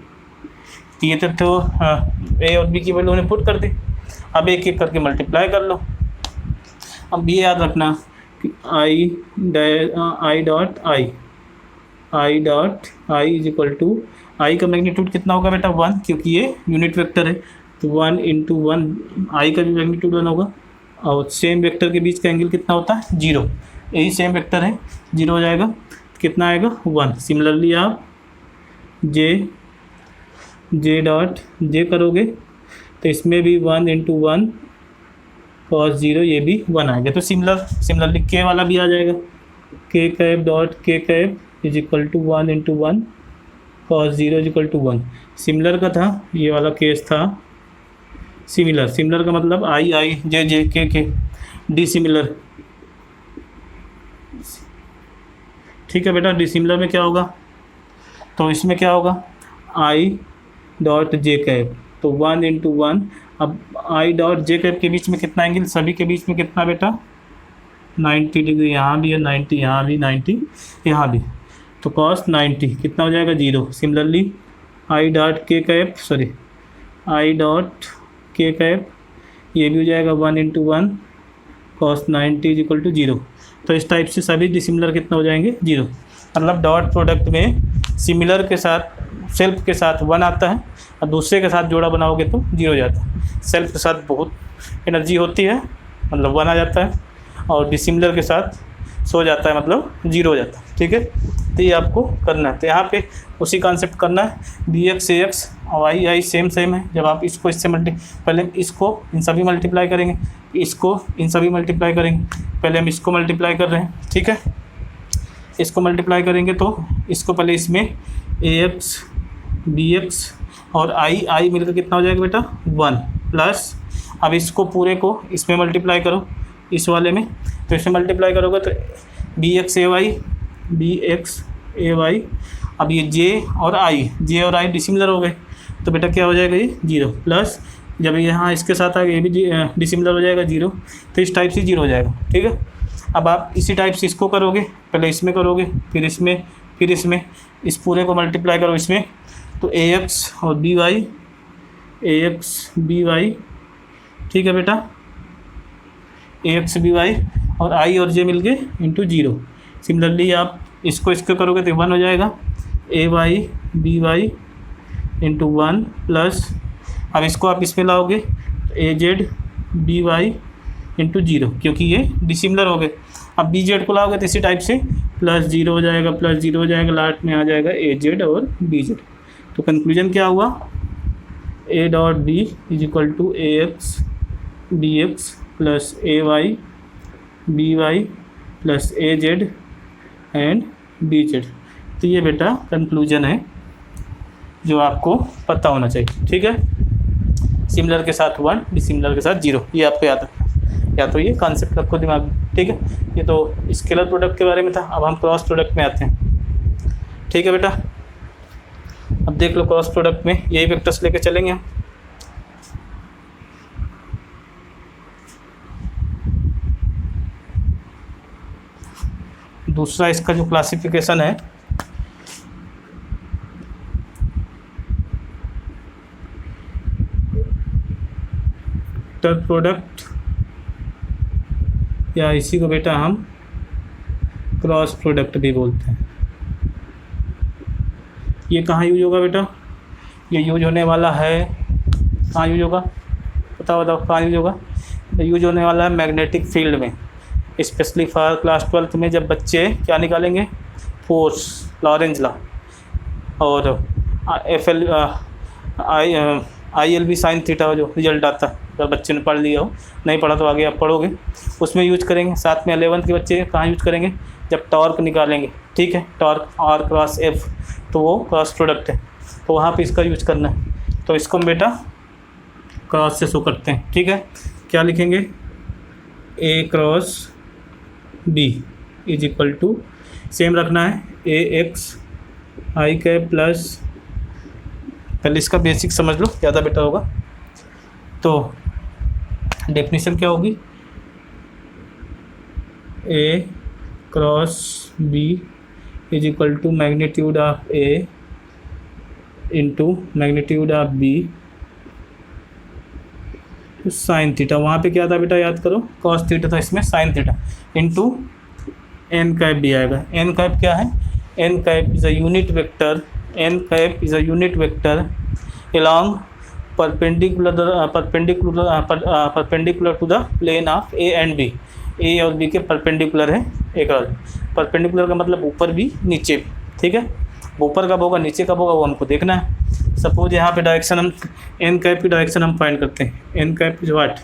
ये तो ए और B की value उन्हें put कर दे। अब एक एक करके मल्टीप्लाई कर लो। अब ये याद रखना कि I dot I is equal to, I का मैग्नीट्यूड कितना होगा बेटा? 1, क्योंकि ये यूनिट वेक्टर है। तो 1 इंटू 1, आई का भी मैग्नीट्यूड 1 होगा। और सेम वेक्टर के बीच का एंगल कितना होता है? 0। यही सेम वेक्टर है, 0 हो जाएगा। कितना आएगा? 1। सिमिलरली आप जे डॉट जे करोगे तो इसमें भी 1 इंटू 1 कॉस 0, ये भी 1 आएगा। तो सिमिलरली के वाला भी आ जाएगा, K cap dot K cap is equal to 1 into 1 cos 0 is equal to 1। Similar का था, ये वाला केस था सिमिलर का मतलब आई जे के डी सिमिलर। ठीक है बेटा, डी सिमिलर में क्या होगा? तो इसमें क्या होगा? आई डॉट जे कैप तो 1 इंटू 1। अब आई डॉट जे कैप के बीच में कितना एंगल, सभी के बीच में कितना बेटा 90 डिग्री, यहाँ भी है 90, यहाँ भी 90, यहाँ भी, तो कॉस 90 कितना हो जाएगा 0। Similarly I dot K cap I dot K cap ये भी हो जाएगा 1 into 1 cos 90 is equal to 0। तो इस टाइप से सभी डिसिमिलर कितना हो जाएंगे 0। मतलब डॉट प्रोडक्ट में सिमिलर के साथ सेल्फ के साथ 1 आता है और दूसरे के साथ जोड़ा बनाओगे तो 0 हो जाता है। सेल्फ के साथ बहुत एनर्जी होती है मतलब 1 आ जाता है, और डिसिमिलर के साथ सो जाता है मतलब 0 हो जाता है। ठीक है, तो ये आपको करना है। तो यहाँ पे उसी कॉन्सेप्ट करना है। बी एक्स ए एक्स और आई आई सेम है। जब आप इसको इससे पहले इसको इन सभी मल्टीप्लाई करेंगे, इसको इन सभी मल्टीप्लाई करेंगे। पहले हम इसको मल्टीप्लाई कर रहे हैं, ठीक है, इसको मल्टीप्लाई करेंगे तो इसको पहले इसमें ए एक्स बी एक्स और आई मिलकर कितना हो जाएगा बेटा 1 प्लस, अब इसको पूरे को इसमें मल्टीप्लाई करो इस वाले में, तो इसमें मल्टीप्लाई करोगे तो बी एक्स ए वाई। अब ये जे और आई डिसिमिलर हो गए तो बेटा क्या हो जाएगा ये 0 प्लस, जब यहाँ इसके साथ आ गए ये भी डिसिमिलर हो जाएगा 0, तो इस टाइप से 0 हो जाएगा। ठीक है, अब आप इसी टाइप से इसको करोगे, पहले इसमें करोगे फिर इसमें इस पूरे को मल्टीप्लाई करो इसमें, तो ए एक्स और बी वाई, ठीक है बेटा, ए एक्स बी वाई और आई और जे मिल गए इंटू 0। सिमिलरली आप इसको करोगे तो 1 हो जाएगा, A Y B Y into 1 plus, अब इसको आप इसमें लाओगे तो A Z B Y into 0, क्योंकि ये डिसिमिलर हो गए। अब बी जेड को लाओगे तो इसी टाइप से प्लस 0 हो जाएगा, लास्ट में आ जाएगा ए जेड और बी जेड। तो कंक्लूजन क्या हुआ, A dot B is equal to A X B X plus A Y B Y plus A Z and B Z. तो ये बेटा कंक्लूजन है जो आपको पता होना चाहिए। ठीक है, सिमिलर के साथ 1, डिसिमिलर के साथ 0, ये आपको याद रखना, या तो ये कॉन्सेप्ट रखो दिमाग में। ठीक है, ये तो स्केलर प्रोडक्ट के बारे में था। अब हम क्रॉस प्रोडक्ट में आते हैं। ठीक है बेटा, अब देख लो क्रॉस प्रोडक्ट में यही वेक्टर्स लेके चलेंगे हम। दूसरा इसका जो क्लासिफिकेशन है वेक्टर प्रोडक्ट, या इसी को बेटा हम क्रॉस प्रोडक्ट भी बोलते हैं। ये कहाँ यूज होगा बेटा, ये यूज होने वाला है, कहाँ यूज होगा बताओ कहाँ यूज होगा। यूज होने वाला है मैग्नेटिक फील्ड में, स्पेशली फॉर क्लास 12th में जब बच्चे क्या निकालेंगे, फोर्स, लॉरेंज लॉ और ILV साइन थीटा जो रिजल्ट आता है, अगर बच्चे ने पढ़ लिया हो, नहीं पढ़ा तो आगे आप पढ़ोगे, उसमें यूज करेंगे। साथ में 11th के बच्चे कहाँ यूज करेंगे, जब टॉर्क निकालेंगे। ठीक है, टॉर्क R क्रॉस F, तो वो क्रॉस प्रोडक्ट है, तो वहाँ पे इसका यूज करना है। तो इसको हम बेटा क्रॉस से शो करते हैं। ठीक है, क्या लिखेंगे, A cross B is equal to, same रखना है, A X I cap plus, पहले इसका बेसिक समझ लो, ज़्यादा बेटर होगा। तो डेफिनेशन क्या होगी, A cross B is equal to magnitude of A into magnitude of B sine theta. वहाँ पे क्या था बेटा, याद करो, कॉस थीटा था, इसमें sine theta into N cap भी आएगा। एन कैप क्या है, N cap is a unit vector, N cap is a unit vector along perpendicular to the plane of A and B। A और B के perpendicular है, एक और perpendicular का मतलब ऊपर भी नीचे भी। ठीक है, ऊपर कब होगा नीचे कब होगा वो हमको देखना है। सपोज यहाँ पे डायरेक्शन हम एन कैप की डायरेक्शन हम फाइंड करते हैं, एन कैप इज व्हाट,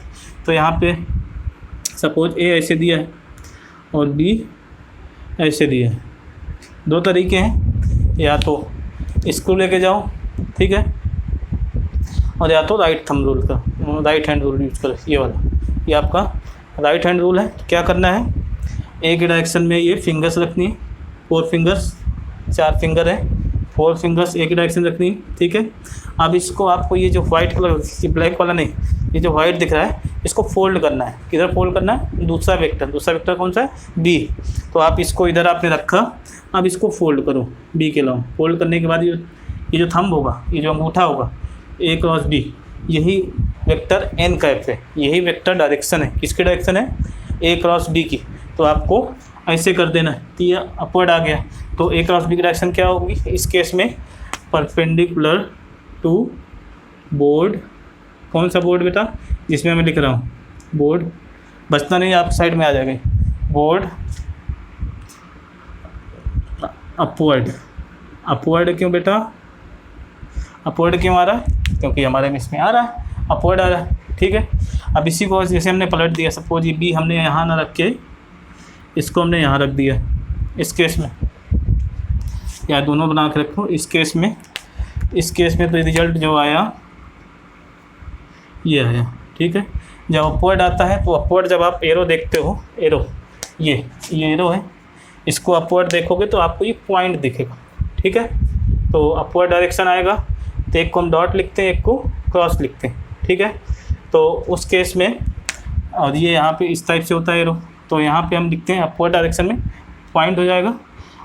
तो यहाँ पे सपोज ए ऐसे दिया है और बी ऐसे दिया है। दो तरीके हैं, या तो इसको लेके जाओ, ठीक है, और या तो राइट थंब रूल का, राइट हैंड रूल यूज करो, ये वाला, ये आपका राइट हैंड रूल है। तो क्या करना है, ए की डायरेक्शन में ये फिंगर्स रखनी है, 4 फिंगर्स, 4 फिंगर है, 4 फिंगर्स एक ही डायरेक्शन रखनी है, ठीक है। अब इसको आपको ये जो वाइट कलर, ये ब्लैक वाला नहीं, ये जो वाइट दिख रहा है इसको फोल्ड करना है। किधर फोल्ड करना है? दूसरा वेक्टर कौन सा है? बी। तो आप इसको इधर आपने रखा, अब इसको फोल्ड करो बी के अलावा। फोल्ड करने के बाद ये जो थंब होगा, ये जो अंगूठा होगा, ए क्रॉस बी, यही वेक्टर एन कैप है, यही वेक्टर डायरेक्शन है। किसकी डायरेक्शन है? ए क्रॉस बी की। तो आपको ऐसे कर देना है, तो ये अपवर्ड आ गया। तो ए क्रॉस बी की डायरेक्शन क्या होगी इस केस में? Perpendicular to board. कौन सा बोर्ड बेटा? जिसमें मैं लिख रहा हूँ बोर्ड, बचना नहीं, आप साइड में आ जाएंगे। Board upward. अपवर्ड क्यों बेटा? अपवर्ड क्यों आ रहा है? क्योंकि हमारे में इसमें आ रहा है, अपवर्ड आ रहा है, ठीक है। अब इसी को जैसे हमने पलट दिया, सपोज ये बी हमने यहाँ ना रख के इसको हमने यहाँ रख दिया, इस केस में, या दोनों बना के रखो। इस केस में तो रिजल्ट जो आया ये आया, ठीक है। जब अपवर्ड आता है तो अपवर्ड, जब आप एरो देखते हो, एरो ये एरो है, इसको अपवर्ड देखोगे तो आपको ये पॉइंट दिखेगा, ठीक है। तो अपवर्ड डायरेक्शन आएगा, तो एक को हम डॉट लिखते हैं, एक को क्रॉस लिखते हैं, ठीक है। तो उस केस में, और ये यहाँ पे इस टाइप से होता है एरो, तो यहाँ पे हम लिखते हैं अपवर्ड डायरेक्शन में पॉइंट हो जाएगा,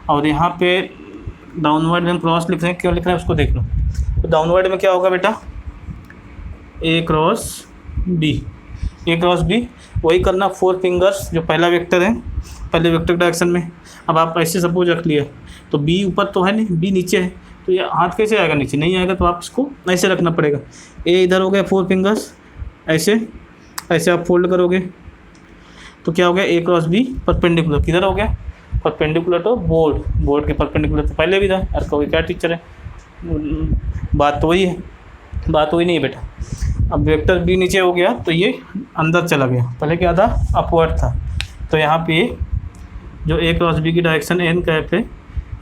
और यहाँ पे डाउनवर्ड में हम क्रॉस लिख रहे हैं। क्यों लिख रहे हैं उसको देख लो। तो डाउनवर्ड में क्या होगा बेटा? ए क्रॉस बी। ए क्रॉस बी वही करना, 4 फिंगर्स जो पहला वेक्टर है, पहले वेक्टर डायरेक्शन में। अब आप ऐसे सपोज रख लिया, तो बी ऊपर तो है नहीं, बी नीचे है, तो ये हाथ कैसे आएगा? नीचे नहीं आएगा, तो आप इसको ऐसे रखना पड़ेगा। ए इधर हो गया 4 फिंगर्स, ऐसे आप फोल्ड करोगे तो क्या हो गया? ए क्रॉस बी परपेंडिकुलर। किधर हो गया? परपेंडिकुलर तो बोर्ड के परपेंडिकुलर तो पहले भी था। अरे कहोगे क्या टीचर है, बात तो वही है, बात वही नहीं है बेटा। अब वेक्टर बी नीचे हो गया तो ये अंदर चला गया, पहले क्या था? अपवर्ड था। तो यहाँ पे जो ए क्रॉस बी की डायरेक्शन एन कैप है,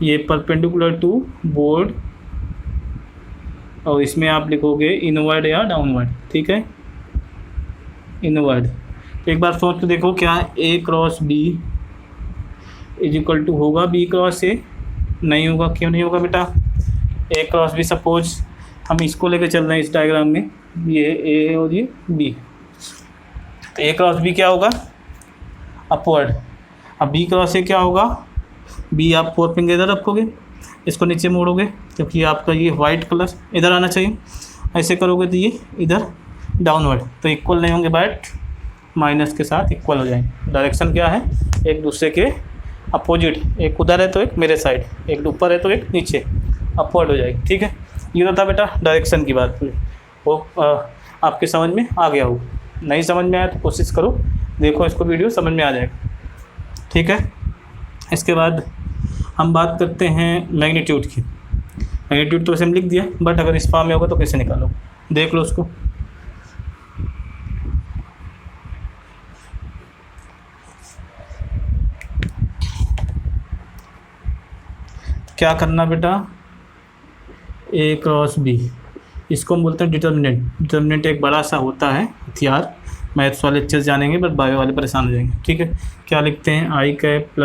ये परपेंडिकुलर टू बोर्ड, और इसमें आप लिखोगे इनवर्ड या डाउनवर्ड, ठीक है, इनवर्ड। तो एक बार सोच के देखो, क्या A cross B is equal to होगा बी क्रॉस ए? नहीं होगा। क्यों नहीं होगा बेटा? ए क्रॉस बी, सपोज हम इसको लेके चल रहे हैं इस डायग्राम में, ये ए और ये बी, तो ए क्रॉस बी क्या होगा? अपवर्ड। अब बी क्रॉस ए क्या होगा? बी आप 4 फिंगर इधर रखोगे, इसको नीचे मोड़ोगे, क्योंकि आपका ये वाइट कलर इधर आना चाहिए, ऐसे करोगे तो ये इधर डाउनवर्ड, तो इक्वल नहीं होंगे, बट माइनस के साथ इक्वल हो जाएंगे। डायरेक्शन क्या है? एक दूसरे के अपोजिट, एक उधर है तो एक मेरे साइड, एक ऊपर है तो एक नीचे, अपवर्ड हो जाएगी, ठीक है। ये तो था बेटा डायरेक्शन की बात। वो आपके समझ में आ गया हो, नहीं समझ में आया तो कोशिश करो, देखो इसको वीडियो, समझ में आ जाएगा, ठीक है। इसके बाद हम बात करते हैं मैग्नीट्यूड की। मैग्नीट्यूड तो वैसे हम लिख दिया, बट अगर इस फॉर्म में होगा तो कैसे निकालो, देख लो उसको। क्या करना बेटा? ए क्रॉस बी, इसको हम बोलते हैं डिटर्मिनेंट। डिटर्मिनेंट एक बड़ा सा होता है हथियार, मैथ्स वाले अच्छे से जानेंगे बट बायो वाले परेशान हो जाएंगे, ठीक है। क्या लिखते हैं? I cap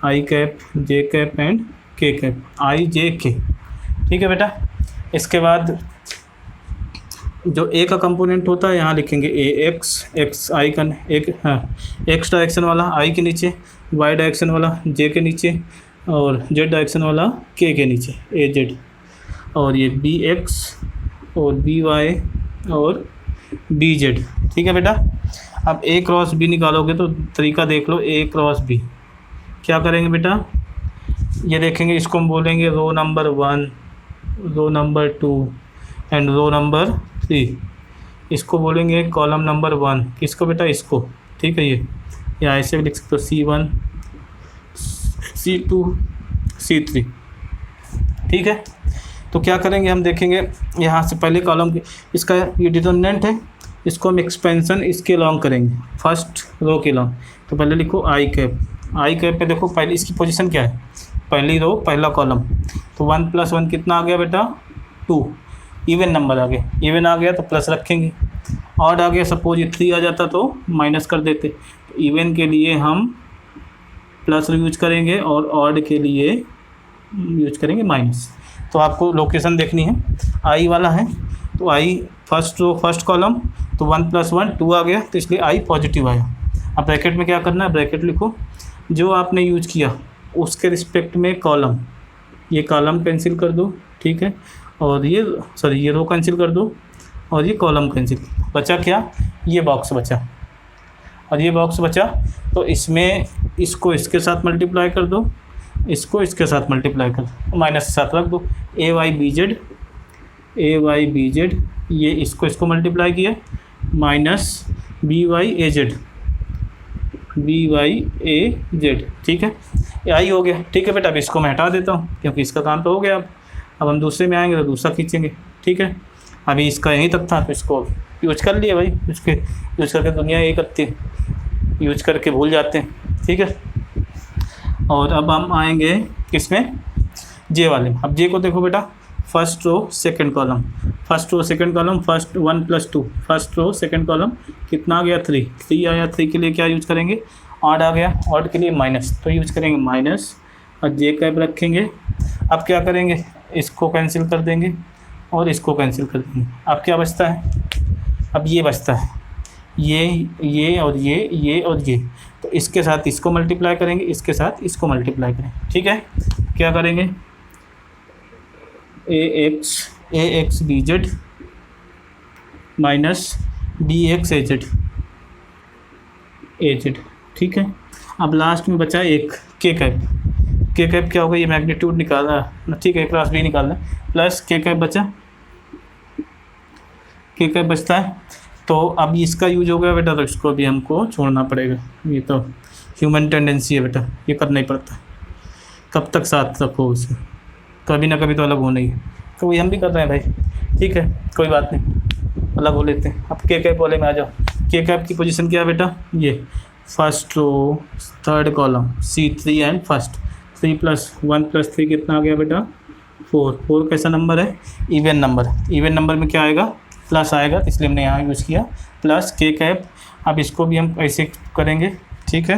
I cap, J cap and K cap, I J K, ठीक है बेटा। इसके बाद जो ए का कंपोनेंट होता है यहाँ लिखेंगे ए एक्स आई का एक, हाँ एक्स डायरेक्शन वाला आई के नीचे, वाई डायरेक्शन वाला जे के नीचे, और जेड डायरेक्शन वाला के नीचे ए जेड, और ये बी एक्स और बी वाई और बी जेड, ठीक है बेटा। अब ए क्रॉस बी निकालोगे तो तरीका देख लो। ए क्रॉस बी क्या करेंगे बेटा? ये देखेंगे, इसको हम बोलेंगे row number 1, row number 2 and row number 3। इसको बोलेंगे कॉलम नंबर 1, किसको बेटा? इसको, ठीक है। ये या ऐसे भी लिख सकते हो C1 C2 C3, ठीक है। तो क्या करेंगे हम देखेंगे, यहाँ से पहले कॉलम के, इसका ये डिटर्मिनेंट है, इसको हम एक्सपेंशन इसके लॉन्ग करेंगे, फर्स्ट रो के लॉन्ग। तो पहले लिखो आई कैप। आई कैप पे देखो पहले इसकी पोजीशन क्या है? पहली रो पहला कॉलम, तो 1 + 1 कितना आ गया बेटा? 2। इवन नंबर आ गया, इवन आ गया तो प्लस रखेंगे, ऑड आ गया सपोज ये 3 आ जाता तो माइनस कर देते। तो इवन के लिए हम प्लस यूज करेंगे और ऑड के लिए यूज करेंगे माइनस। तो आपको लोकेशन देखनी है, आई वाला है तो आई फर्स्ट रो फर्स्ट कॉलम, तो 1 + 1 2 आ गया, तो इसलिए आई पॉजिटिव आया। अब ब्रैकेट में क्या करना है, ब्रैकेट लिखो, जो आपने यूज किया उसके रिस्पेक्ट में कॉलम, ये कॉलम कैंसिल कर दो, ठीक है, और ये रो कैंसिल कर दो और ये कॉलम कैंसिल। बचा क्या, ये बॉक्स बचा, और ये बॉक्स बचा तो इसमें इसको इसके साथ मल्टीप्लाई कर दो, इसको इसके साथ मल्टीप्लाई कर दो, माइनस के साथ रख दो, AY BZ, ये इसको मल्टीप्लाई किया, माइनस BY AZ, ठीक है, ये आई हो गया। ठीक है बेटा, अब इसको मैं हटा देता हूँ क्योंकि इसका काम तो हो गया। अब हम दूसरे में आएंगे तो दूसरा खींचेंगे, ठीक है। अभी इसका यहीं तक था तो इसको यूज कर लिए भाई, उसके यूज करके दुनिया यही करती है, यूज करके भूल जाते हैं, ठीक है। और अब हम आएंगे किसमें, जे वाले में। अब जे को देखो बेटा, first row second column, first 1 + 2, first row second column कितना आ गया, 3 आया। 3 के लिए क्या यूज करेंगे, ऑड आ गया, ऑड के लिए माइनस, तो यूज करेंगे माइनस और जे कैप रखेंगे। अब क्या करेंगे, इसको कैंसिल कर देंगे और इसको कैंसिल कर देंगे। अब क्या बचता है, अब ये बचता है, ये और ये और ये, तो इसके साथ इसको मल्टीप्लाई करेंगे, इसके साथ इसको मल्टीप्लाई करेंगे, ठीक है। क्या करेंगे, AX BZ minus BX AZ, ठीक है। अब लास्ट में बचा एक के कैप क्या होगा, ये मैग्नीट्यूड निकालना, ठीक है, क्रॉस B निकालना, प्लस के कैप बचा, के कैप बचता है। तो अब इसका यूज हो गया बेटा, तो इसको भी हमको छोड़ना पड़ेगा, ये तो ह्यूमन टेंडेंसी है बेटा, ये करना ही पड़ता है। कब तक साथ रखो उसे, कभी ना कभी तो अलग होना ही है, तो वही हम भी कर रहे हैं भाई, ठीक है, कोई बात नहीं, अलग हो लेते हैं। अब के कैप वाले में आ जाओ। के कैप की पोजीशन क्या है बेटा, ये first row third column C3 and first, 3 + 1 + 3 कितना आ गया बेटा, 4 कैसा नंबर है, इवन नंबर में क्या आएगा, प्लस आएगा, इसलिए हमने यहाँ यूज़ किया प्लस के कैप। अब इसको भी हम ऐसे करेंगे, ठीक है,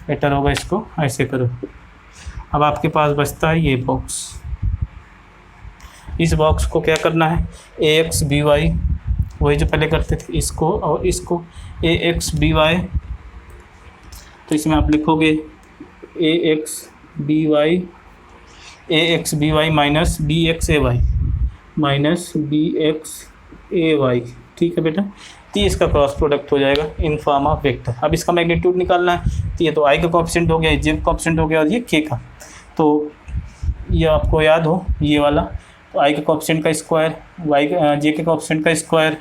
बेटर होगा इसको ऐसे करो। अब आपके पास बचता है ये बॉक्स, इस बॉक्स को क्या करना है, AX BY, वही जो पहले करते थे, इसको और इसको AX BY, तो इसमें आप लिखोगे AX BY minus BX AY, ठीक है बेटा। तो इसका क्रॉस प्रोडक्ट हो जाएगा इन फॉर्म ऑफ वेक्टर। अब इसका मैग्नीट्यूड निकालना है, तो ये तो आई का कोएफिशिएंट हो गया, जे का कोएफिशिएंट हो गया और ये के का, तो ये आपको याद हो ये वाला, तो आई के कोएफिशिएंट का स्क्वायर, जे के कोएफिशिएंट का स्क्वायर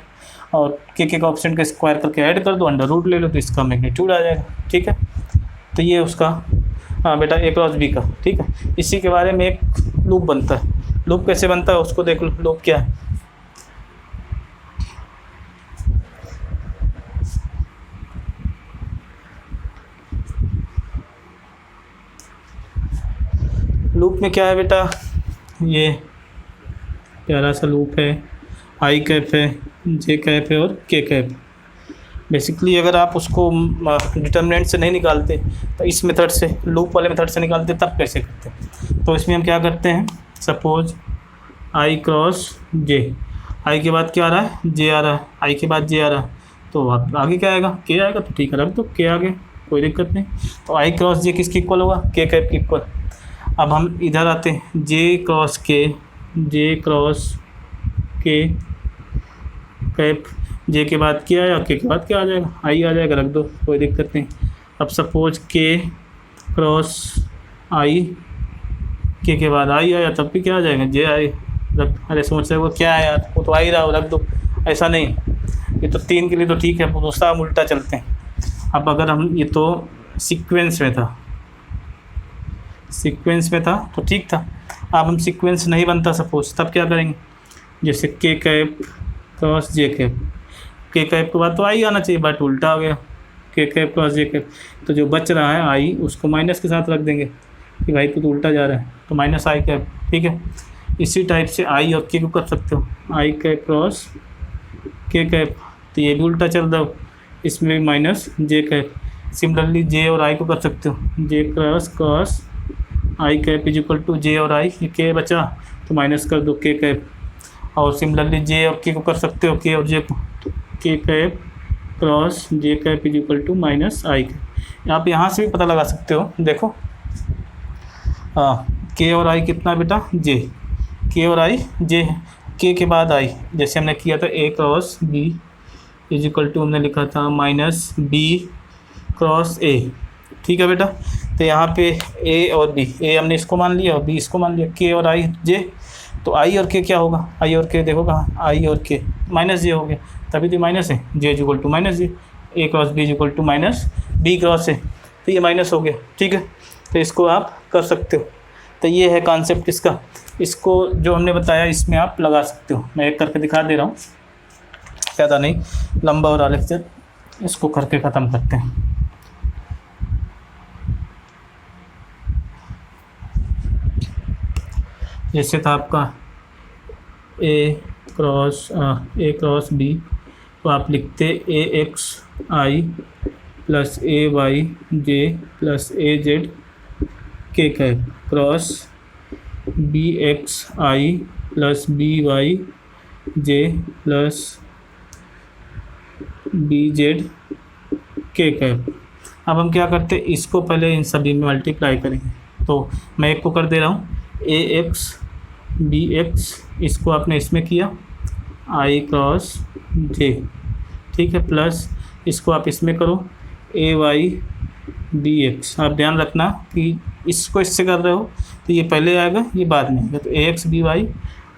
और के कोएफिशिएंट का स्क्वायर करके ऐड कर दो, अंडर रूट ले लो, तो इसका मैग्नीट्यूड आ जाएगा, ठीक है। तो ये उसका बेटा A क्रॉस B का, ठीक है। इसी के बारे में एक लूप बनता है, लूप कैसे बनता है उसको देख लो। लूप क्या है, लूप में क्या है बेटा, ये प्यारा सा लूप है, आई कैप है, जे कैप है और के कैप। बेसिकली अगर आप उसको डिटर्मिनेंट से नहीं निकालते तो इस मेथड से, लूप वाले मेथड से निकालते, तब कैसे करते। तो इसमें हम क्या करते हैं, सपोज आई क्रॉस जे, आई के बाद क्या आ रहा है, जे आ रहा है, आई के बाद जे आ रहा है, तो आगे क्या आएगा, के आएगा, तो ठीक है रख दो के आगे, कोई दिक्कत नहीं। तो आई क्रॉस जे किसकी इक्वल होगा, के कैप की इक्वल। अब हम इधर आते हैं, जे क्रॉस के कैप, जे के बाद क्या आया, के बाद क्या आ जाएगा, आई आ जाएगा, रख दो, कोई दिक्कत नहीं। अब सपोज के क्रॉस आई, के बाद आई आया, तब भी क्या आ जाएगा, जे आई, रख। अरे सोच रहे हो क्या है यार, वो तो आ ही रहा हो, रख दो, ऐसा नहीं। ये तो 3 के लिए तो ठीक है, दूसरा हम उल्टा चलते हैं। अब अगर हम, ये तो सीक्वेंस में था तो ठीक था। अब हम सीक्वेंस नहीं बनता सपोज, तब क्या करेंगे, जैसे के कैप क्रॉस जे कैप, के कैप के बाद तो आई आना चाहिए, बट उल्टा आ गया, के कैप क्रॉस जे कैप, तो जो बच रहा है आई उसको माइनस के साथ रख देंगे कि भाई तो उल्टा जा रहा है, तो माइनस आई कैप, ठीक है। इसी टाइप से आई और के को कर सकते हो, I cap cross K cap, तो ये भी उल्टा चल रहा हो, इसमें भी minus J cap. Similarly J और आई को कर सकते हो, J cross I cap is equal to J और आई, ये के बचा तो माइनस कर दो के कैप, और सिमिलरली जे और के को कर सकते हो, के और जे को, तो K cap cross J cap is equal to minus I cap. आप यहाँ से भी पता लगा सकते हो, देखो के और आई कितना बेटा, जे, के और आई जे है, के के बाद आई, जैसे हमने किया था A cross B is equal to हमने लिखा था माइनस बी क्रॉस ए, ठीक है बेटा। तो यहाँ पे ए और बी, ए हमने इसको मान लिया और बी इसको मान लिया, के और आई जे, तो आई और के क्या होगा, आई और के देखो कहाँ, आई और के माइनस जे हो गया, तभी तो माइनस है, J is equal to minus J, A cross B is equal to minus B cross A, तो ये माइनस हो गया, ठीक है। तो इसको आप कर सकते हो, तो ये है कॉन्सेप्ट इसका, इसको जो हमने बताया इसमें आप लगा सकते हो। मैं एक करके दिखा दे रहा हूँ, ज़्यादा नहीं लंबा हो रहा लेक्चर, इसको करके ख़त्म करते हैं। जैसे था आपका ए क्रॉस बी, तो आप लिखते ए X I plus A Y J plus A Z K cap cross B X I plus B Y J plus B Z K cap. अब हम क्या करते हैं, इसको पहले इन सभी में मल्टीप्लाई करेंगे, तो मैं एक को कर दे रहा हूँ, ए एक्स बी एक्स, इसको आपने इसमें किया आई क्रॉस जे, ठीक है, प्लस इसको आप इसमें करो ए वाई बी एक्स। आप ध्यान रखना कि इसको इससे कर रहे हो तो ये पहले आएगा ये बाद में आएगा, तो ए एक्स बी वाई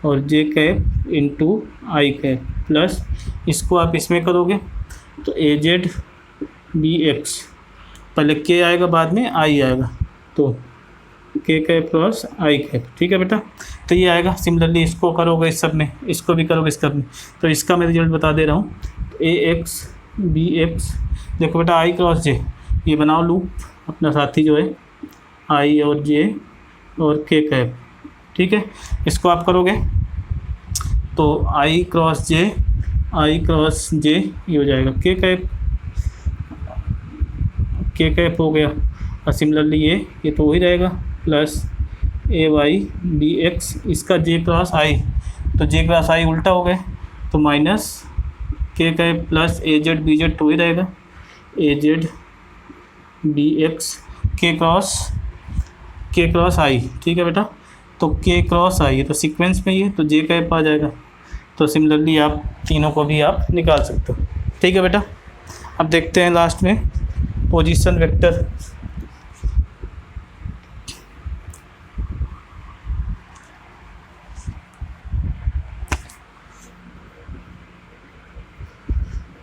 और जे कैप इंटू आई कैप, प्लस इसको आप इसमें करोगे तो ए जेड बी एक्स, पहले के आएगा बाद में आई आएगा, तो K cap cross I cap, ठीक है बेटा। तो ये आएगा, सिमिलरली इसको करोगे इस सब में, इसको भी करोगे इस सब में, तो इसका मैं रिजल्ट बता दे रहा हूँ, ए एक्स बी एक्स, देखो बेटा आई क्रॉस जे, ये बनाओ लूप अपना साथी जो है आई और जे और के कैप, ठीक है। इसको आप करोगे तो आई क्रॉस जे ये हो जाएगा के कैप हो गया, और सिमिलरली ये तो वही रहेगा, plus A Y B x, इसका जे क्रॉस आई, तो जे क्रॉस आई उल्टा हो गया, तो माइनस के cap plus A Z B Z तो वही रहेगा, ए जेड बी एक्स के क्रॉस आई, ठीक है बेटा। तो के क्रॉस आई तो सीक्वेंस में ये, तो जे कैप आ जाएगा, तो सिमिलरली आप तीनों को भी आप निकाल सकते हो, ठीक है बेटा। अब देखते हैं लास्ट में पोजीशन वेक्टर।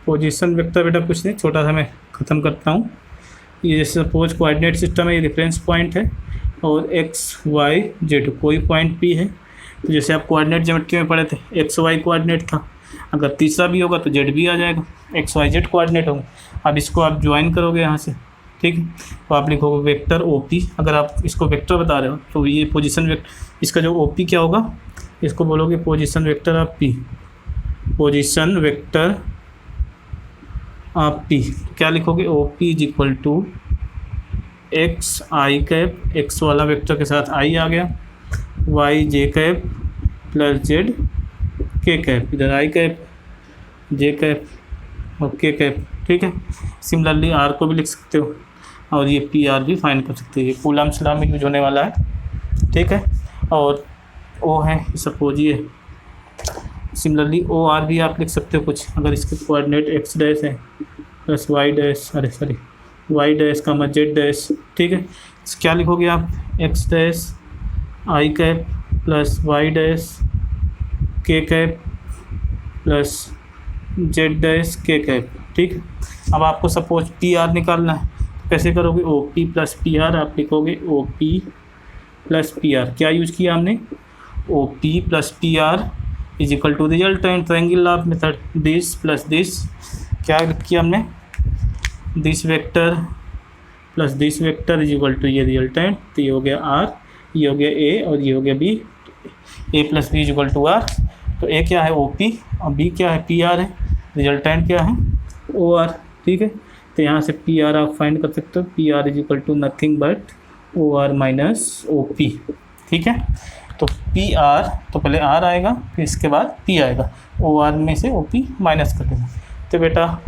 पोजीशन वेक्टर बेटा कुछ नहीं, छोटा सा मैं ख़त्म करता हूँ। ये जैसे सपोज कोऑर्डिनेट सिस्टम है, ये रेफरेंस पॉइंट है और एक्स वाई जेड कोई पॉइंट पी है, तो जैसे आप कोऑर्डिनेट ज्योमेट्री में पढ़े थे एक्स वाई कोऑर्डिनेट था, अगर तीसरा भी होगा तो जेड भी आ जाएगा, एक्स वाई जेड कोऑर्डिनेट होंगे। अब इसको आप ज्वाइन करोगे यहाँ से, ठीक है, तो आप लिखोगे वेक्टर ओ पी, अगर आप इसको वेक्टर बता रहे हो तो ये पोजीशन वेक्टर, इसका जो ओ पी क्या होगा, इसको बोलोगे position vector of P, position vector of P, क्या लिखोगे, O P is equal to X I cap, X वाला वेक्टर के साथ आई आ गया, Y J cap plus Z K cap, इधर आई कैप जे कैप और के कैप, ठीक है। सिमिलरली आर को भी लिख सकते हो और ये पी आर भी फाइंड कर सकते हो, ये कूलम्ब्स लॉ में यूज होने वाला है, ठीक है। और ओ है सपोज ये, सिमिलरली ओ आर भी आप लिख सकते हो कुछ, अगर इसके कोऑर्डिनेट एक्स डैश है plus Y dash, Y dash का मत जेड डैश, ठीक है। क्या लिखोगे आप, X dash I cap plus Y dash K cap plus Z dash K cap, ठीक है। अब आपको सपोज पी आर निकालना है, कैसे करोगे, O P plus P R, आप लिखोगे O P plus P R, क्या यूज किया हमने, O P plus P R is equal to resultant triangle of method, this plus this, क्या किया हमने, this vector plus this vector is equal to ये resultant, तो ये हो गया आर, ये हो गया ए और ये हो गया B, A plus B is equal to R, तो ए क्या है ओ पी और बी क्या है पी आर है, रिजल्टेंट क्या है ओ आर, ठीक है। तो यहाँ से पी आर आप फाइंड कर सकते हो, P R is equal to nothing but O R minus O P, ठीक है। तो पी आर, तो पहले आर आएगा फिर इसके बाद पी आएगा, ओ आर में से ओ पी माइनस कर देना। तो बेटा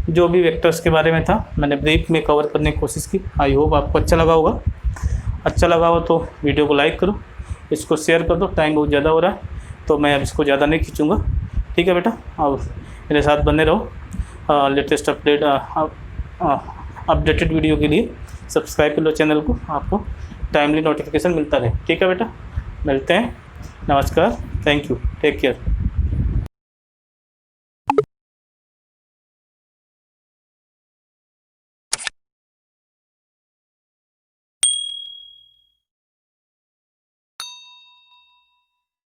जो भी वेक्टर्स के बारे में था मैंने ब्रीफ में कवर करने की कोशिश की। आई होप आपको अच्छा लगा होगा। अच्छा लगा हो तो वीडियो को लाइक करो, इसको शेयर कर दो। टाइम बहुत ज़्यादा हो रहा है तो मैं अब इसको ज़्यादा नहीं खींचूँगा, ठीक है बेटा। अब मेरे साथ बने रहो। लेटेस्ट अपडेटेड वीडियो के लिए सब्सक्राइब कर लो चैनल को, आपको टाइमली नोटिफिकेशन मिलता रहे, ठीक है बेटा। मिलते हैं, नमस्कार, थैंक यू, टेक केयर।